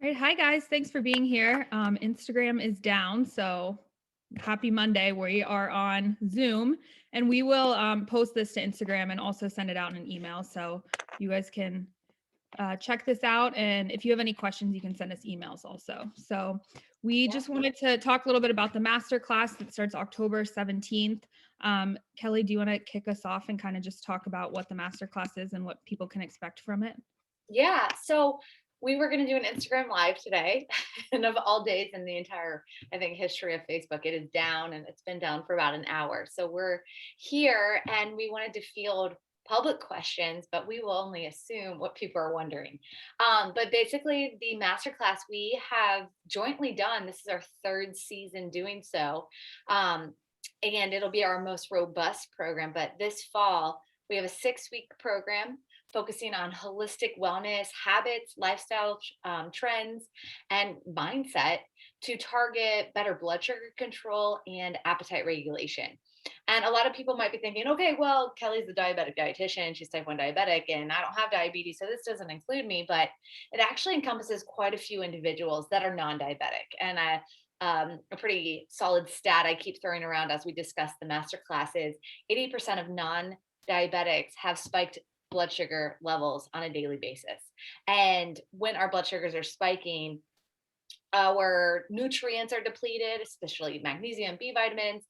All right. Hi, guys. Thanks for being here. Instagram is down. So happy Monday. We are on Zoom and we will post this to Instagram and also send it out in an email. So you guys can check this out. And if you have any questions, you can send us emails also. So we Yeah. just wanted to talk a little bit about the master class that starts October 17th. Kelly, do you want to kick us off and kind of just talk about what the master class is and what people can expect from it? Yeah. So we were going to do an Instagram live today. And of all days in the entire, I think, history of Facebook, it is down and it's been down for about an hour. So we're here and we wanted to field public questions, but we will only assume what people are wondering. But basically, the masterclass we have jointly done, this is our third season doing so. Um, and it'll be our most robust program. But this fall, we have a 6-week program focusing on holistic wellness, habits, lifestyle trends, and mindset to target better blood sugar control and appetite regulation. And a lot of people might be thinking, okay, well, Kelly's the diabetic dietitian. She's type 1 diabetic, and I don't have diabetes, so this doesn't include me. But it actually encompasses quite a few individuals that are non diabetic. And a pretty solid stat I keep throwing around as we discuss the master classes: 80% of non diabetics have spiked blood sugar levels on a daily basis. And when our blood sugars are spiking, our nutrients are depleted, especially magnesium, B vitamins.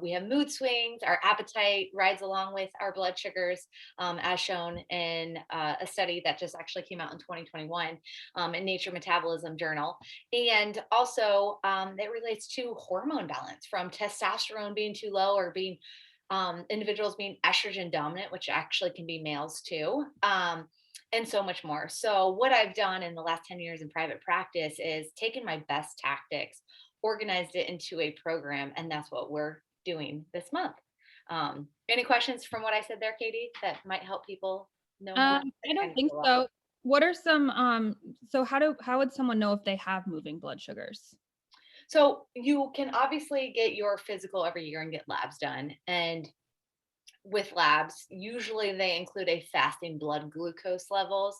We have mood swings. Our appetite rides along with our blood sugars, as shown in a study that just actually came out in 2021 in Nature Metabolism Journal. And also, it relates to hormone balance, from testosterone being too low or being individuals being estrogen dominant, which actually can be males too. And so much more. So, what I've done in the last 10 years in private practice is taken my best tactics, organized it into a program, and that's what we're doing this month. Any questions from what I said there, Katie, that might help people know more? I Kind don't of think go off. so. What are some so how would someone know if they have moving blood sugars? So, you can obviously get your physical every year and get labs done. And with labs, usually they include a fasting blood glucose levels.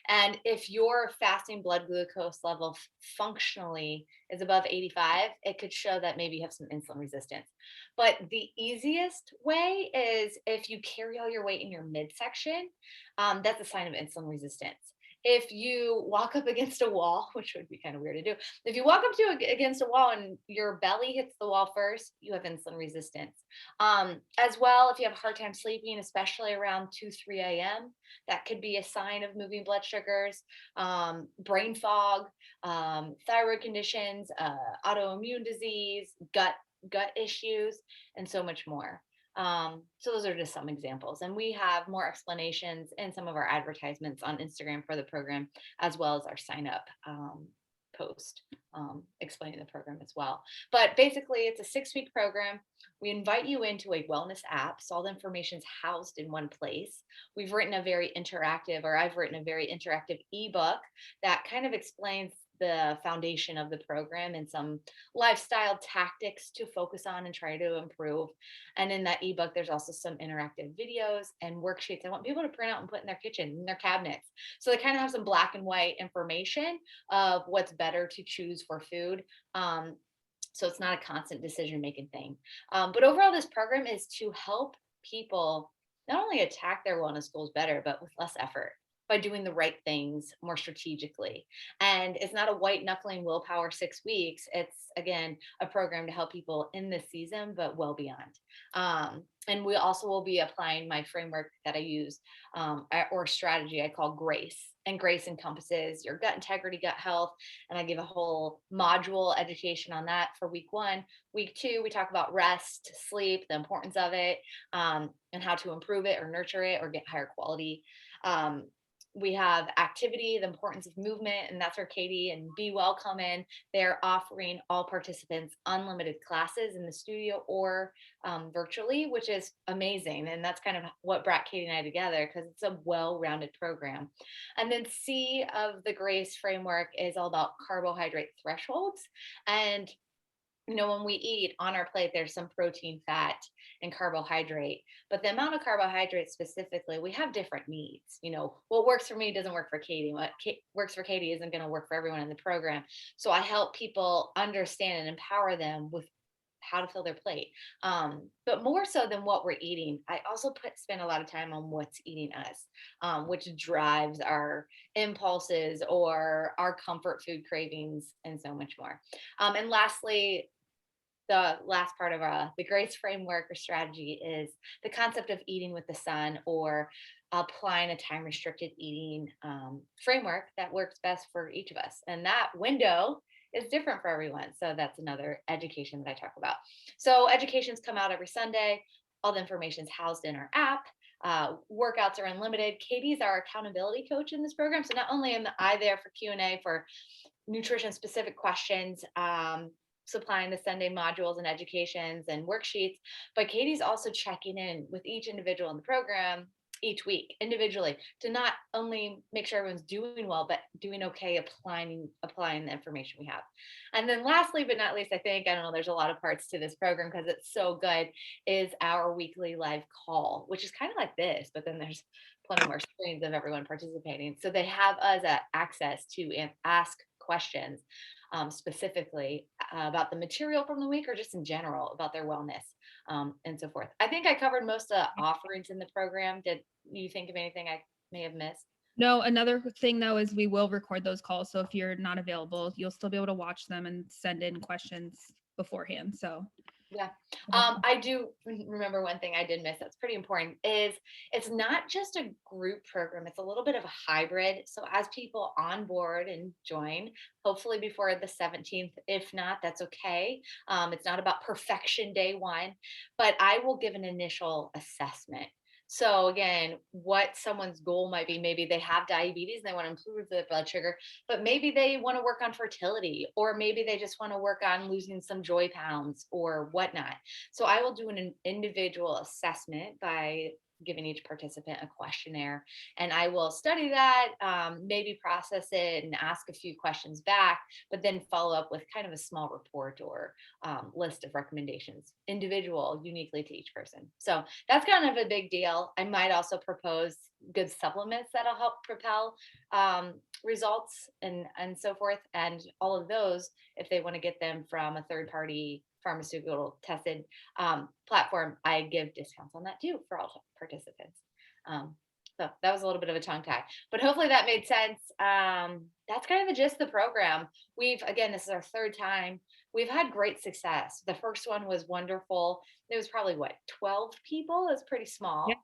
And if your fasting blood glucose level functionally is above 85, it could show that maybe you have some insulin resistance. But the easiest way is if you carry all your weight in your midsection, that's a sign of insulin resistance. If you walk up against a wall, which would be kind of weird to do, if you walk up against a wall and your belly hits the wall first, you have insulin resistance. As well, if you have a hard time sleeping, especially around 2, 3 a.m., that could be a sign of moving blood sugars. Brain fog, thyroid conditions, autoimmune disease, gut issues, and so much more. So those are just some examples. And we have more explanations in some of our advertisements on Instagram for the program, as well as our sign up post explaining the program as well. But basically, it's a 6-week program. We invite you into a wellness app. So all the information is housed in one place. We've written a very interactive, or I've written a very interactive ebook that kind of explains the foundation of the program and some lifestyle tactics to focus on and try to improve. And in that ebook, there's also some interactive videos and worksheets I want people to print out and put in their kitchen, in their cabinets. So they kind of have some black and white information of what's better to choose for food. So it's not a constant decision making thing. But overall, this program is to help people not only attack their wellness goals better, but with less effort, by doing the right things more strategically. And it's not a white knuckling willpower 6 weeks. It's, again, a program to help people in this season, but well beyond. And we also will be applying my framework that I use, or strategy I call GRACE. And GRACE encompasses your gut integrity, gut health. And I give a whole module education on that for week 1. Week 2, we talk about rest, sleep, the importance of it, and how to improve it or nurture it or get higher quality. We have activity, the importance of movement, and that's where Katie and Be Well come in. They're offering all participants unlimited classes in the studio or virtually, which is amazing. And that's kind of what brought Katie and I together, because it's a well-rounded program. And then C of the GRACE framework is all about carbohydrate thresholds. And when we eat on our plate, there's some protein, fat, and carbohydrate. But the amount of carbohydrate specifically, we have different needs. What works for me doesn't work for Katie. What works for Katie isn't going to work for everyone in the program. So I help people understand and empower them with how to fill their plate. But more so than what we're eating, I also spend a lot of time on what's eating us, which drives our impulses or our comfort food cravings and so much more. And lastly, the last part of the grace framework or strategy is the concept of eating with the sun, or applying a time restricted eating framework that works best for each of us. And that window is different for everyone. So that's another education that I talk about. So educations come out every Sunday. All the information is housed in our app. Workouts are unlimited. Katie's our accountability coach in this program. So not only am I there for Q&A for nutrition specific questions, supplying the Sunday modules and educations and worksheets, but Katie's also checking in with each individual in the program each week individually to not only make sure everyone's doing well, but doing okay applying the information we have. And then lastly, but not least, I don't know, there's a lot of parts to this program because it's so good, is our weekly live call, which is kind of like this, but then there's plenty more screens of everyone participating. So they have us access to ask questions specifically about the material from the week or just in general about their wellness, and so forth. I think I covered most of the offerings in the program. Did you think of anything I may have missed? No, another thing though is we will record those calls. So if you're not available, you'll still be able to watch them and send in questions beforehand. So yeah. I do remember one thing I did miss that's pretty important is it's not just a group program. It's a little bit of a hybrid. So as people onboard and join, hopefully before the 17th, if not, that's okay. It's not about perfection day one, but I will give an initial assessment. So again, what someone's goal might be, maybe they have diabetes and they want to improve their blood sugar, but maybe they want to work on fertility, or maybe they just want to work on losing some joy pounds or whatnot. So I will do an individual assessment by giving each participant a questionnaire, and I will study that, maybe process it and ask a few questions back, but then follow up with kind of a small report or list of recommendations, individual, uniquely to each person. So that's kind of a big deal. I might also propose good supplements that'll help propel results and so forth. And all of those, if they want to get them from a third party pharmaceutical tested platform, I give discounts on that too for all participants. So that was a little bit of a tongue tie, but hopefully that made sense. That's kind of the gist of the program. Again, this is our third time. We've had great success. The first one was wonderful. It was probably 12 people. It's pretty small. yeah.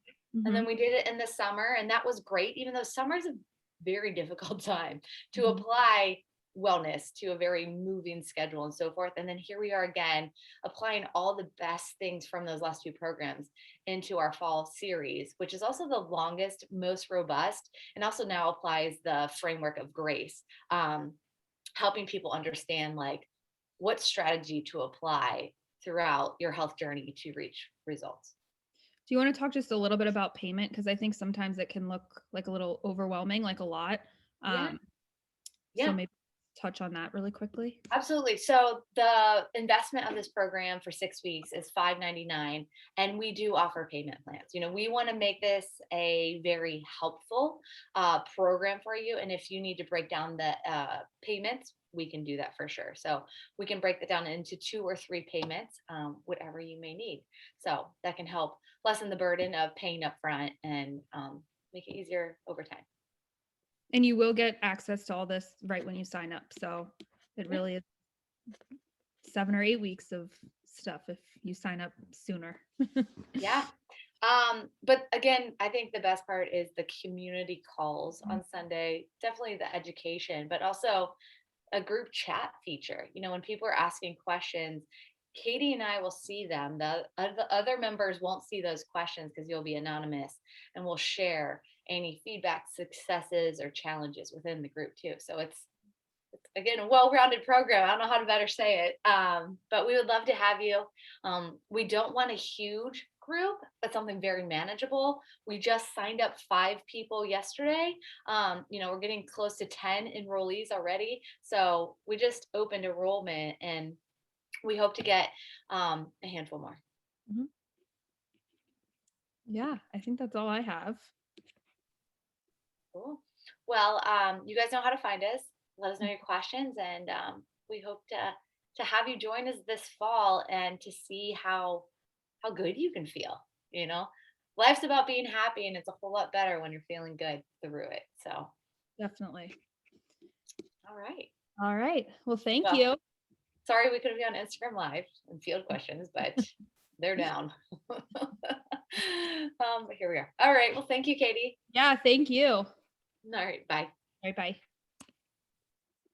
And then Mhm. we did it in the summer, and that was great, even though summer is a very difficult time to Mhm. apply wellness to a very moving schedule and so forth. And then here we are again, applying all the best things from those last two programs into our fall series, which is also the longest, most robust, and also now applies the framework of grace, helping people understand like what strategy to apply throughout your health journey to reach results. Do you want to talk just a little bit about payment? Because I think sometimes it can look like a little overwhelming, like a lot. Yeah. So Yeah. maybe touch on that really quickly. Absolutely. So the investment of this program for 6 weeks is $5.99, and we do offer payment plans. We want to make this a very helpful program for you. And if you need to break down the payments, we can do that for sure. So we can break that down into 2 or 3 payments, whatever you may need. So that can help lessen the burden of paying upfront and make it easier over time. And you will get access to all this right when you sign up. So it Yeah. really is 7 or 8 weeks of stuff if you sign up sooner. Yeah. But again, I think the best part is the community calls on Sunday, definitely the education, but also a group chat feature. When people are asking questions, Katie and I will see them. The other members won't see those questions because you'll be anonymous, and we'll share any feedback, successes, or challenges within the group too. So it's again a well-rounded program. I don't know how to better say it, but we would love to have you. We don't want a huge group, but something very manageable. We just signed up 5 people yesterday. We're getting close to 10 enrollees already, so we just opened enrollment, and we hope to get a handful more. Mhm. Yeah, I think that's all I have. Cool. Well, you guys know how to find us. Let us know your questions, and we hope to have you join us this fall and to see how good you can feel. You know, life's about being happy, and it's a whole lot better when you're feeling good through it. So, Definitely. all right. All right. Well, thank Well, you. sorry we couldn't be on Instagram Live and field questions, but they're down. But here we are. All right. Well, thank you, Katie. Yeah, thank you. All All right. Bye. right, bye.